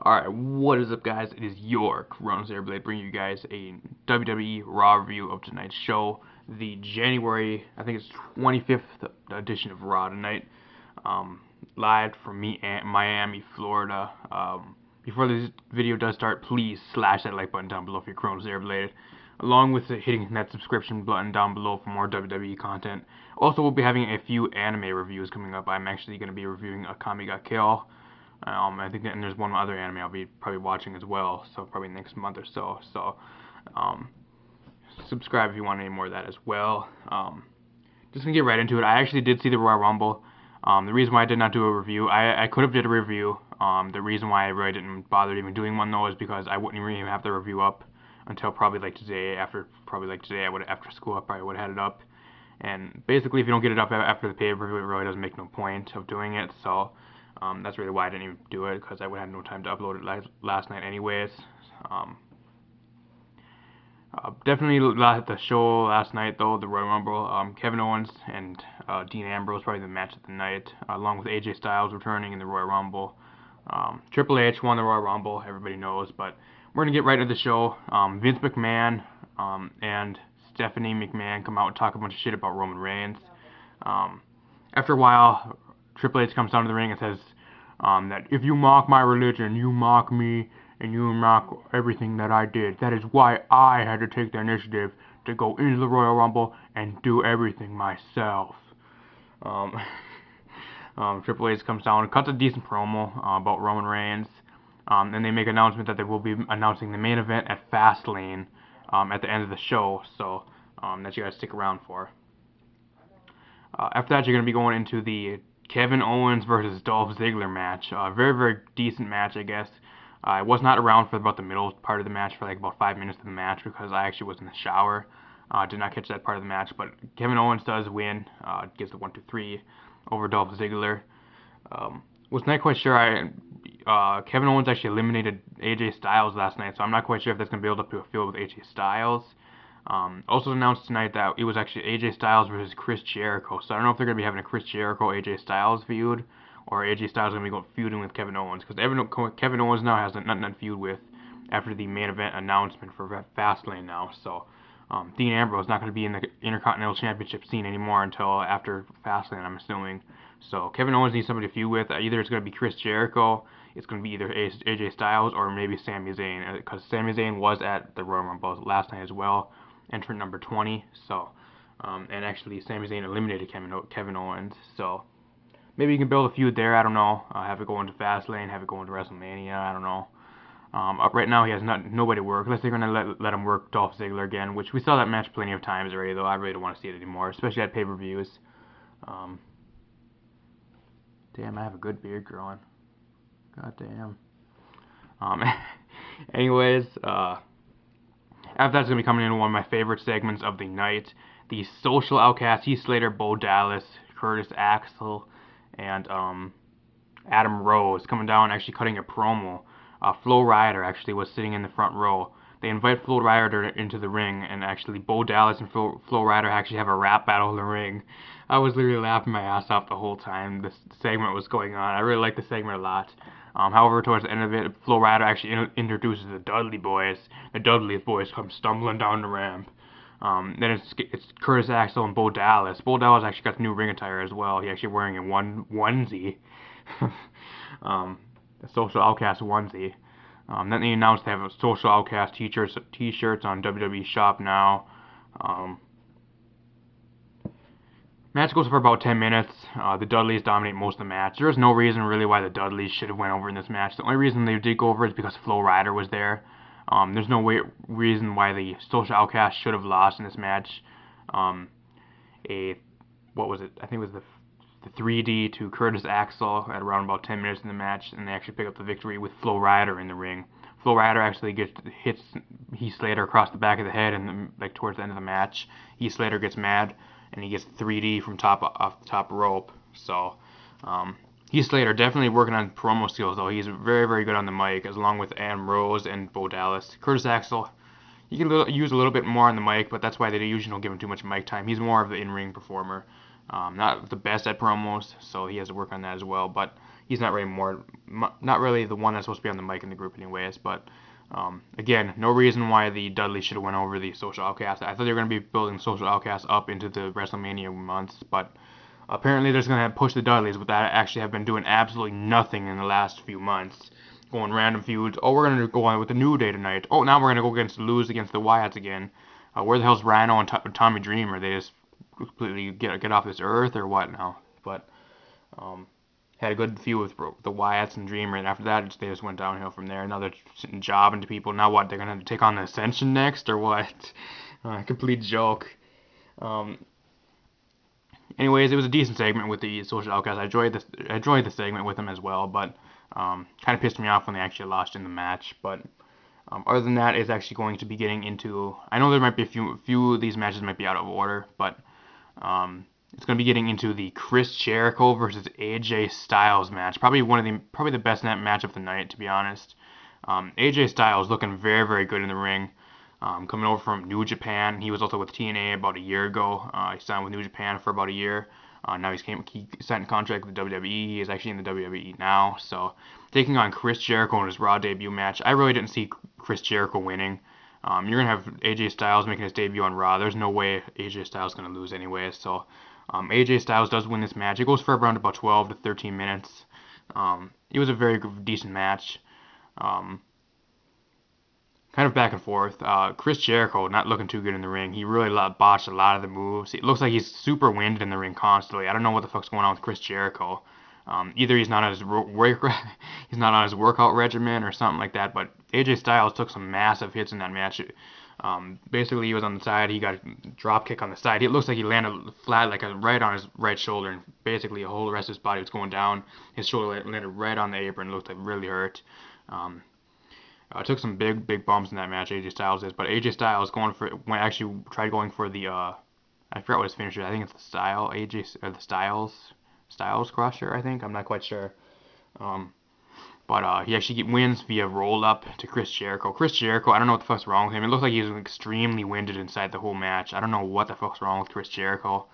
Alright, what is up, guys? It is your Corona's Airblade bringing you guys a WWE Raw review of tonight's show, the January, I think it's 25th edition of Raw tonight, live from Miami, Florida. Before this video does start, please slash that like button down below if you're Corona's Airblade, along with hitting that subscription button down below for more WWE content. Also, we'll be having a few anime reviews coming up. I'm actually going to be reviewing Akame ga Kill. I think and there's one other anime I'll be probably watching as well, so probably next month or so. So, subscribe if you want any more of that as well. Just gonna get right into it. I actually did see the Royal Rumble. The reason why I did not do a review, I could have did a review. The reason why I really didn't bother even doing one though is because I wouldn't even have the review up until probably like today. After school, I probably would have had it up. And basically, if you don't get it up after the pay-per-view, it really doesn't make no point of doing it. So. That's really why I didn't even do it, because I would have no time to upload it last night anyways. Definitely the show last night, though, the Royal Rumble. Kevin Owens and Dean Ambrose, probably the match of the night, along with AJ Styles returning in the Royal Rumble. Triple H won the Royal Rumble, everybody knows, but we're going to get right into the show. Vince McMahon and Stephanie McMahon come out and talk a bunch of shit about Roman Reigns. After a while, Triple H comes down to the ring and says that if you mock my religion, you mock me, and you mock everything that I did. That is why I had to take the initiative to go into the Royal Rumble and do everything myself. Triple H comes down and cuts a decent promo about Roman Reigns. And they make an announcement that they will be announcing the main event at Fastlane at the end of the show. So that you guys stick around for. After that, you're going to be going into the Kevin Owens versus Dolph Ziggler match. Very, very decent match, I guess. I was not around for about the middle part of the match, for like about 5 minutes of the match, because I actually was in the shower. Did not catch that part of the match, but Kevin Owens does win. Gets the 1-2-3 over Dolph Ziggler. Was not quite sure. Kevin Owens actually eliminated AJ Styles last night, so I'm not quite sure if that's going to build up to a feud with AJ Styles. Also announced tonight that it was actually AJ Styles versus Chris Jericho. So I don't know if they're going to be having a Chris Jericho AJ Styles feud, or AJ Styles is going to be feuding with Kevin Owens, because Kevin Owens now has nothing to feud with after the main event announcement for Fastlane now. So Dean Ambrose is not going to be in the Intercontinental Championship scene anymore until after Fastlane, I'm assuming. So Kevin Owens needs somebody to feud with. Either it's going to be Chris Jericho, it's going to be either AJ Styles, or maybe Sami Zayn, because Sami Zayn was at the Royal Rumble last night as well. Entrant number 20, so, and actually Sami Zayn eliminated Kevin Owens, so, maybe you can build a feud there, I don't know, have it go into Fastlane, have it go into WrestleMania, I don't know. Up right now, he has nobody to work, unless they're going to let him work Dolph Ziggler again, which we saw that match plenty of times already, though I really don't want to see it anymore, especially at pay-per-views. Damn, I have a good beard growing. God damn. Anyways, after that's going to be coming into one of my favorite segments of the night, the Social Outcasts, Heath Slater, Bo Dallas, Curtis Axel, and Adam Rose coming down, actually cutting a promo. Flo Rida actually was sitting in the front row. They invite Flo Rida into the ring, and actually Bo Dallas and Flo Rida actually have a rap battle in the ring. I was literally laughing my ass off the whole time this segment was going on. I really liked the segment a lot. However, towards the end of it, Flo Rida actually introduces the Dudley Boys. The Dudley Boys come stumbling down the ramp. Then it's Curtis Axel and Bo Dallas. Bo Dallas actually got the new ring attire as well. He's actually wearing a onesie. A Social Outcast onesie. Then they announced they have a Social Outcast t-shirts on WWE Shop now. Match goes for about 10 minutes. The Dudleys dominate most of the match. There is no reason really why the Dudleys should have went over in this match. The only reason they did go over is because Flo Rida was there. There's no reason why the Social Outcast should have lost in this match. What was it? I think it was the 3D to Curtis Axel at around about 10 minutes in the match, and they actually pick up the victory with Flo Rida in the ring. Flo Rida actually hits Heath Slater across the back of the head, and like towards the end of the match, Heath Slater gets mad, and he gets 3D from off the top rope. So Heath Slater definitely working on promo skills, though. He's very, very good on the mic, along with Adam Rose and Bo Dallas. Curtis Axel, he can use a little bit more on the mic, but that's why they usually don't give him too much mic time. He's more of the in-ring performer. Not the best at promos, so he has to work on that as well. But he's not really not really the one that's supposed to be on the mic in the group anyways. But again, no reason why the Dudleys should have went over the Social Outcasts. I thought they were going to be building Social Outcasts up into the WrestleMania months, but apparently they're just going to push the Dudleys, but that actually have been doing absolutely nothing in the last few months. Going random feuds. Oh, we're going to go on with the New Day tonight. Oh, now we're going to lose against the Wyatts again. Where the hell's Rhino and Tommy Dreamer? They just completely get off this earth or what now? But had a good feud with the Wyatts and Dreamer, and after that they just went downhill from there. Now they're jobbing to people. Now what? They're going to have to take on the Ascension next or what? Complete joke. Anyways, it was a decent segment with the Social Outcasts. I enjoyed the segment with them as well, but kind of pissed me off when they actually lost in the match. But other than that, it's actually going to be getting into. I know there might be a few of these matches might be out of order, but it's going to be getting into the Chris Jericho versus AJ Styles match. Probably the best match of the night, to be honest. AJ Styles looking very, very good in the ring. Coming over from New Japan. He was also with TNA about a year ago. He signed with New Japan for about a year. Now he signed a contract with WWE. He is actually in the WWE now. So taking on Chris Jericho in his Raw debut match. I really didn't see Chris Jericho winning. You're going to have AJ Styles making his debut on Raw. There's no way AJ Styles is going to lose anyway. So AJ Styles does win this match. It goes for around about 12 to 13 minutes. It was a very decent match. Kind of back and forth. Chris Jericho not looking too good in the ring. He really botched a lot of the moves. It looks like he's super winded in the ring constantly. I don't know what the fuck's going on with Chris Jericho. Either he's not on his workout regimen or something like that. But AJ Styles took some massive hits in that match. Basically, he was on the side. He got a drop kick on the side. It looks like he landed flat, right on his right shoulder, and basically the whole rest of his body was going down. His shoulder landed right on the apron. It looked like really hurt. Took some big bumps in that match, AJ Styles is, but AJ Styles tried going for the I forgot what his finisher. I think it's the Styles Crusher. I think I'm not quite sure. But he actually wins via roll up to Chris Jericho. Chris Jericho, I don't know what the fuck's wrong with him. It looks like he's extremely winded inside the whole match. I don't know what the fuck's wrong with Chris Jericho.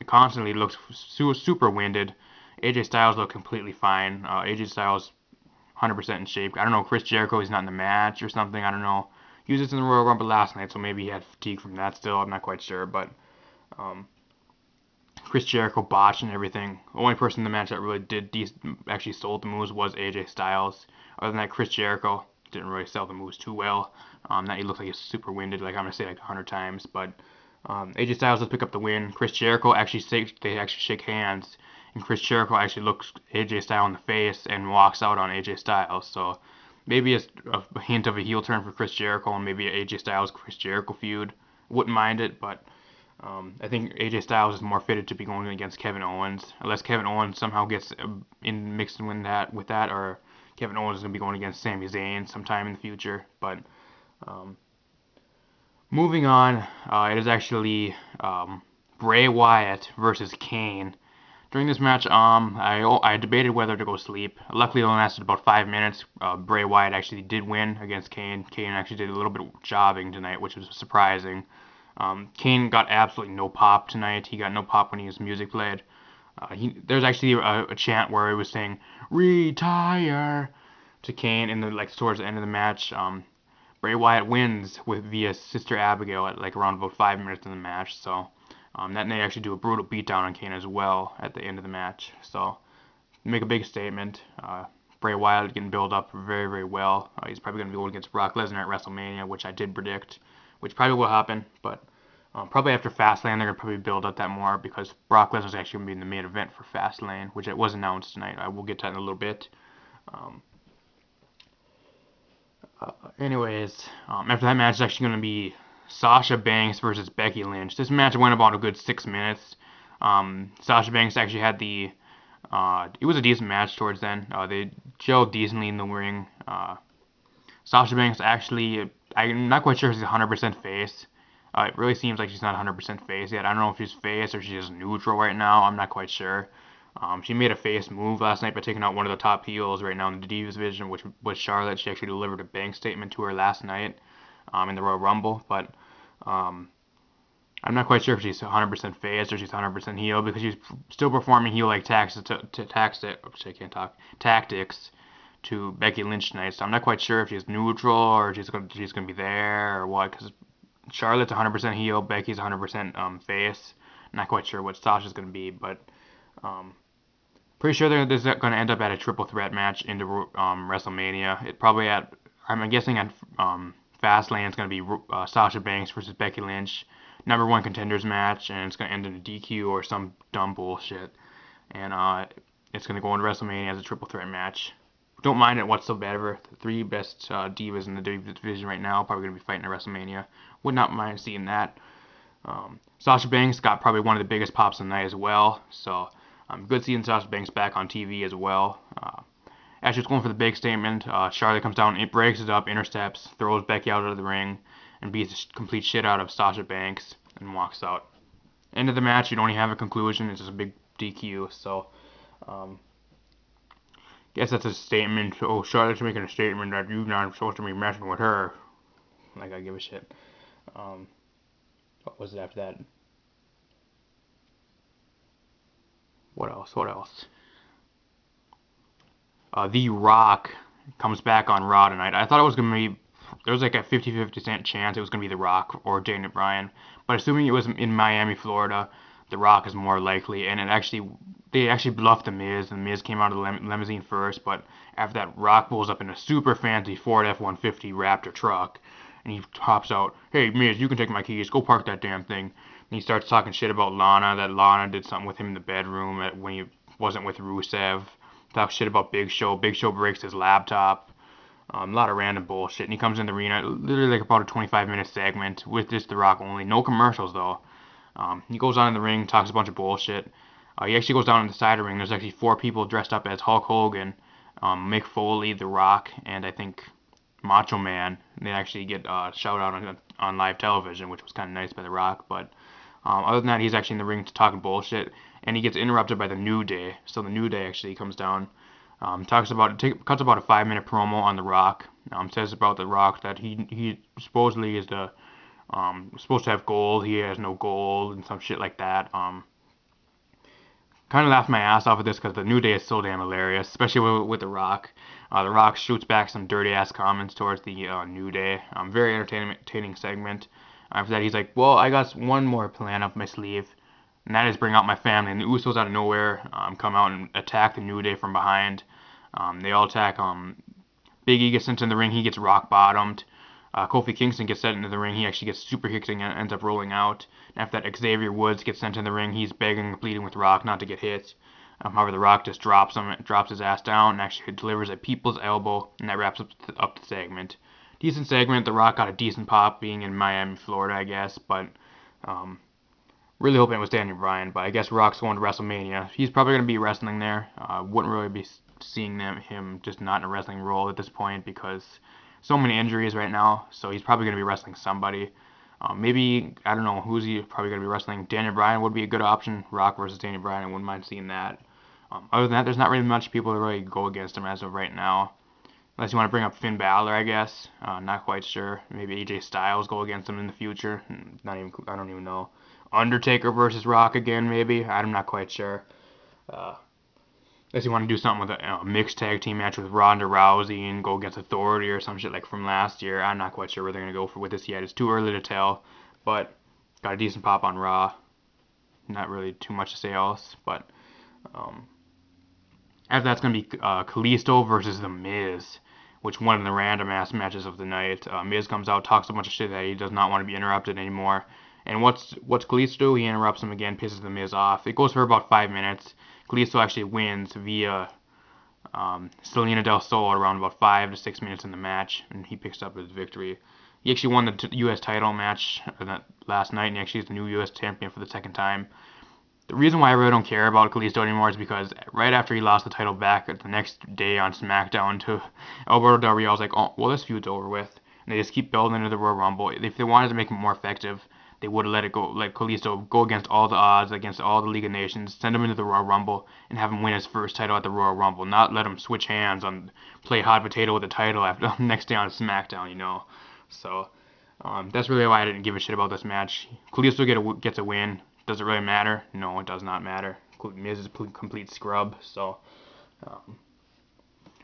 Constantly looks super winded. AJ Styles looked completely fine. AJ Styles 100% in shape. I don't know, Chris Jericho, he's not in the match or something. I don't know. He was just in the Royal Rumble last night, so maybe he had fatigue from that still. I'm not quite sure, but Chris Jericho botched and everything. The only person in the match that really actually sold the moves was AJ Styles. Other than that, Chris Jericho didn't really sell the moves too well. That he looked like he's super winded, like I'm gonna say like 100 times. But AJ Styles does pick up the win. Chris Jericho they actually shake hands. And Chris Jericho actually looks AJ Styles in the face and walks out on AJ Styles. So maybe it's a hint of a heel turn for Chris Jericho and maybe an AJ Styles Chris Jericho feud. Wouldn't mind it, but I think AJ Styles is more fitted to be going against Kevin Owens, unless Kevin Owens somehow gets mixed in with that, or Kevin Owens is going to be going against Sami Zayn sometime in the future. But moving on, it is actually Bray Wyatt versus Kane. During this match, I debated whether to go sleep. Luckily, it only lasted about 5 minutes. Bray Wyatt actually did win against Kane. Kane actually did a little bit of jobbing tonight, which was surprising. Kane got absolutely no pop tonight. He got no pop when his music played. There's actually a chant where it was saying "retire" to Kane towards the end of the match. Bray Wyatt wins via Sister Abigail at around about 5 minutes in the match. So. That they actually do a brutal beatdown on Kane as well at the end of the match. So, make a big statement. Bray Wyatt getting built up very, very well. He's probably going to be going against Brock Lesnar at WrestleMania, which I did predict, which probably will happen. But probably after Fastlane, they're going to probably build up that more because Brock Lesnar is actually going to be in the main event for Fastlane, which it was announced tonight. I will get to that in a little bit. Anyways, after that match, it's actually going to be Sasha Banks versus Becky Lynch. This match went about a good 6 minutes. Sasha Banks actually had it was a decent match towards then. They gelled decently in the ring. Sasha Banks actually, I'm not quite sure if she's 100% face. It really seems like she's not 100% face yet. I don't know if she's face or she's just neutral right now. I'm not quite sure. She made a face move last night by taking out one of the top heels right now in the Divas division, which was Charlotte. She actually delivered a bank statement to her last night in the Royal Rumble. But I'm not quite sure if she's 100% face or she's 100% heel because she's still performing heel-like tactics to Becky Lynch tonight. So I'm not quite sure if she's neutral or she's gonna be there or what. Because Charlotte's 100% heel, Becky's 100% face. Not quite sure what Sasha's gonna be, but um, pretty sure this is gonna end up at a triple threat match into WrestleMania. It probably at I'm guessing at Fastlane it's gonna be Sasha Banks versus Becky Lynch, #1 contenders match, and it's gonna end in a DQ or some dumb bullshit. And it's gonna go into WrestleMania as a triple threat match. Don't mind it whatsoever. The three best divas in the division right now probably gonna be fighting at WrestleMania. Would not mind seeing that. Sasha Banks got probably one of the biggest pops of the night as well. So good seeing Sasha Banks back on TV as well. As she's going for the big statement, Charlotte comes down, it breaks it up, intercepts, throws Becky out of the ring, and beats the complete shit out of Sasha Banks and walks out. End of the match, you don't even have a conclusion. It's just a big DQ. So guess that's a statement. Oh, Charlotte's making a statement that you're not supposed to be messing with her. Like I give a shit. What was it after that? What else? The Rock comes back on Raw tonight. I thought it was going to be, there was like a 50-50 chance it was going to be The Rock or Daniel Bryan. But assuming it was in Miami, Florida, The Rock is more likely. And they actually bluffed The Miz. The Miz came out of the limousine first. But after that, Rock pulls up in a super fancy Ford F-150 Raptor truck. And he hops out, hey, Miz, you can take my keys. Go park that damn thing. And he starts talking shit about Lana, that Lana did something with him in the bedroom when he wasn't with Rusev. Talks shit about Big Show. Big Show breaks his laptop. A lot of random bullshit. And he comes in the arena, literally like about a 25-minute segment with just The Rock only. No commercials, though. He goes on in the ring, talks a bunch of bullshit. He actually goes down in the side of the ring. There's actually 4 people dressed up as Hulk Hogan, Mick Foley, The Rock, and I think Macho Man. They actually get shout out on live television, which was kind of nice by The Rock. But other than that, he's actually in the ring talking bullshit, and he gets interrupted by the New Day. So the New Day actually comes down, cuts about a 5-minute promo on The Rock. Says about The Rock that he supposedly is supposed to have gold. He has no gold and some shit like that. Kind of laughed my ass off at this because the New Day is so damn hilarious, especially with The Rock. The Rock shoots back some dirty ass comments towards the New Day. Very entertaining segment. After that, he's like, well, I got one more plan up my sleeve, and that is bring out my family. And the Usos out of nowhere come out and attack the New Day from behind. They all attack. Big E gets sent in the ring. He gets rock bottomed. Kofi Kingston gets sent into the ring. He actually gets super kicked and ends up rolling out. And after that, Xavier Woods gets sent in the ring. He's begging and pleading with Rock not to get hit. However, The Rock just drops his ass down, and actually delivers a people's elbow, and that wraps up the segment. Decent segment. The Rock got a decent pop being in Miami, Florida, I guess, but really hoping it was Daniel Bryan. But I guess Rock's going to WrestleMania. He's probably going to be wrestling there. Wouldn't really be seeing him just not in a wrestling role at this point because so many injuries right now. So he's probably going to be wrestling somebody. Maybe, I don't know, who's he probably going to be wrestling? Daniel Bryan would be a good option. Rock versus Daniel Bryan, I wouldn't mind seeing that. Other than that, there's not really much people to really go against him as of right now. Unless you want to bring up Finn Balor, I guess. Not quite sure. Maybe AJ Styles go against him in the future. I don't even know. Undertaker versus Rock again, maybe. I'm not quite sure. Unless you want to do something with a mixed tag team match with Ronda Rousey and go against Authority or some shit like from last year. I'm not quite sure where they're going to go with this yet. It's too early to tell. But got a decent pop on Raw. Not really too much to say else. But after that's going to be Kalisto versus The Miz, which one of the random ass matches of the night. Miz comes out, talks a bunch of shit that he does not want to be interrupted anymore. And what's Kalisto do? He interrupts him again, pisses The Miz off. It goes for about 5 minutes. Kalisto actually wins via Selena Del Sol around about 5 to 6 minutes in the match, and he picks up his victory. He actually won the U.S. title match last night, and he actually is the new U.S. champion for the second time. The reason why I really don't care about Kalisto anymore is because right after he lost the title back the next day on SmackDown to Alberto Del Rio, I was like, oh, well, this feud's over with. And they just keep building into the Royal Rumble. If they wanted to make it more effective, they would have let it go, let Kalisto go against all the odds, against all the League of Nations, send him into the Royal Rumble, and have him win his first title at the Royal Rumble. Not let him switch hands play hot potato with the title after next day on SmackDown, you know. So, That's really why I didn't give a shit about this match. Kalisto gets a win. Does it really matter? No, it does not matter. Miz is a complete scrub. So um,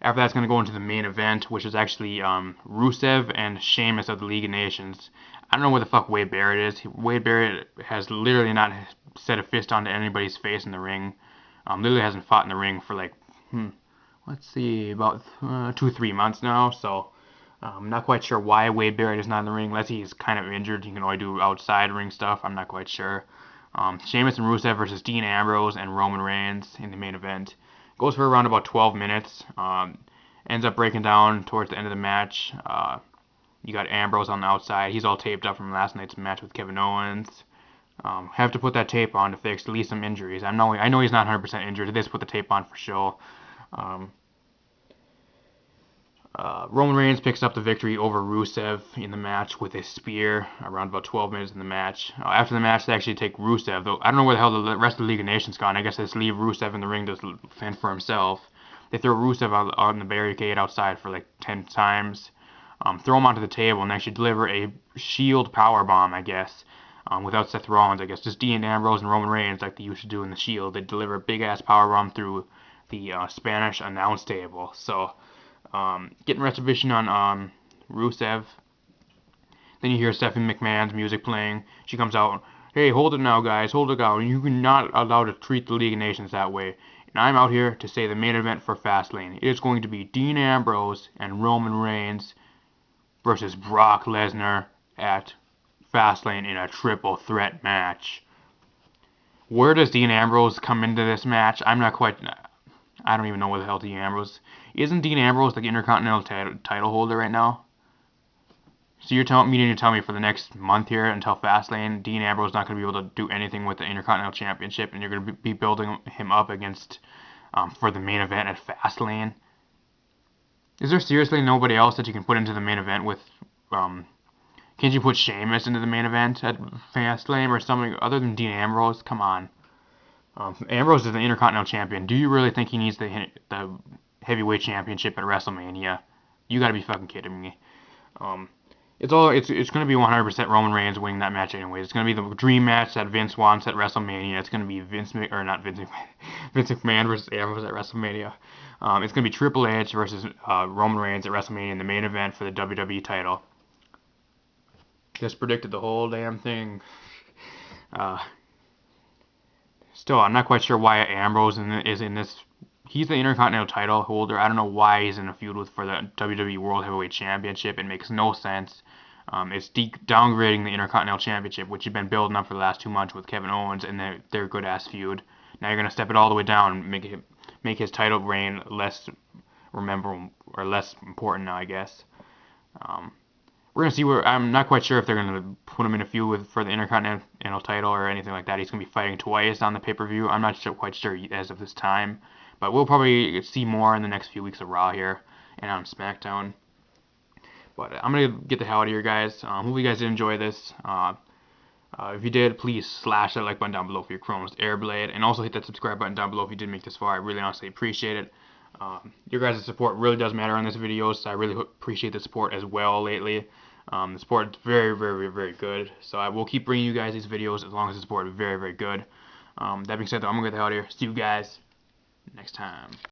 after that's going to go into the main event, which is actually Rusev and Sheamus of the League of Nations. I don't know where the fuck Wade Barrett is. Wade Barrett has literally not set a fist onto anybody's face in the ring. Literally hasn't fought in the ring for like, let's see, about 2-3 months now. So I'm not quite sure why Wade Barrett is not in the ring, unless he's kind of injured. He can only do outside ring stuff. I'm not quite sure. Sheamus and Rusev versus Dean Ambrose and Roman Reigns in the main event. Goes for around about 12 minutes. Ends up breaking down towards the end of the match. You got Ambrose on the outside. He's all taped up from last night's match with Kevin Owens. Have to put that tape on to fix at least some injuries. I know he's not 100% injured. They just put the tape on for show. Roman Reigns picks up the victory over Rusev in the match with a spear around about 12 minutes in the match. After the match, they actually take Rusev, though I don't know where the hell the rest of the League of Nations gone. I guess they just leave Rusev in the ring to fend for himself. They throw Rusev on the barricade outside for like 10 times. Throw him onto the table and actually deliver a Shield powerbomb, I guess, without Seth Rollins, I guess. Just Dean Ambrose and Roman Reigns like they used to do in the Shield. They deliver a big-ass powerbomb through the Spanish announce table. So getting retribution on Rusev. Then you hear Stephanie McMahon's music playing. She comes out, hey, hold it now, guys, hold it out. You're not allowed to treat the League of Nations that way. And I'm out here to say the main event for Fastlane. It is going to be Dean Ambrose and Roman Reigns versus Brock Lesnar at Fastlane in a triple threat match. Where does Dean Ambrose come into this match? I don't even know where the hell Dean Ambrose. Isn't Dean Ambrose the Intercontinental title holder right now? So you're meaning to tell me for the next month here until Fastlane, Dean Ambrose is not going to be able to do anything with the Intercontinental Championship, and you're going to be building him up against for the main event at Fastlane? Is there seriously nobody else that you can put into the main event with? Can't you put Sheamus into the main event at Fastlane or something other than Dean Ambrose? Come on. Ambrose is the Intercontinental Champion. Do you really think he needs the heavyweight championship at WrestleMania? You gotta be fucking kidding me. It's gonna be 100% Roman Reigns winning that match anyways. It's gonna be the dream match that Vince wants at WrestleMania. It's gonna be Vince McMahon versus Ambrose at WrestleMania. It's gonna be Triple H versus Roman Reigns at WrestleMania in the main event for the WWE title. Just predicted the whole damn thing. Still, I'm not quite sure why Ambrose is in this. He's the Intercontinental title holder. I don't know why he's in a feud for the WWE World Heavyweight Championship. It makes no sense. It's downgrading the Intercontinental Championship, which you've been building up for the last 2 months with Kevin Owens and their good-ass feud. Now you're going to step it all the way down and make his title reign less less important now, I guess. We're going to see where. I'm not quite sure if they're going to put him in a feud for the Intercontinental title or anything like that. He's going to be fighting twice on the pay-per-view. I'm not quite sure as of this time. But we'll probably see more in the next few weeks of Raw here and on SmackDown. But I'm going to get the hell out of here, guys. Hope you guys did enjoy this. If you did, please slash that like button down below for your Chronos Airblade. And also hit that subscribe button down below if you did make this far. I really honestly appreciate it. Your guys' support really does matter on this video, so I really appreciate the support as well lately. The support is very, very, very good. So I will keep bringing you guys these videos as long as the support is very, very good. That being said, though, I'm going to get the hell out of here. See you guys next time.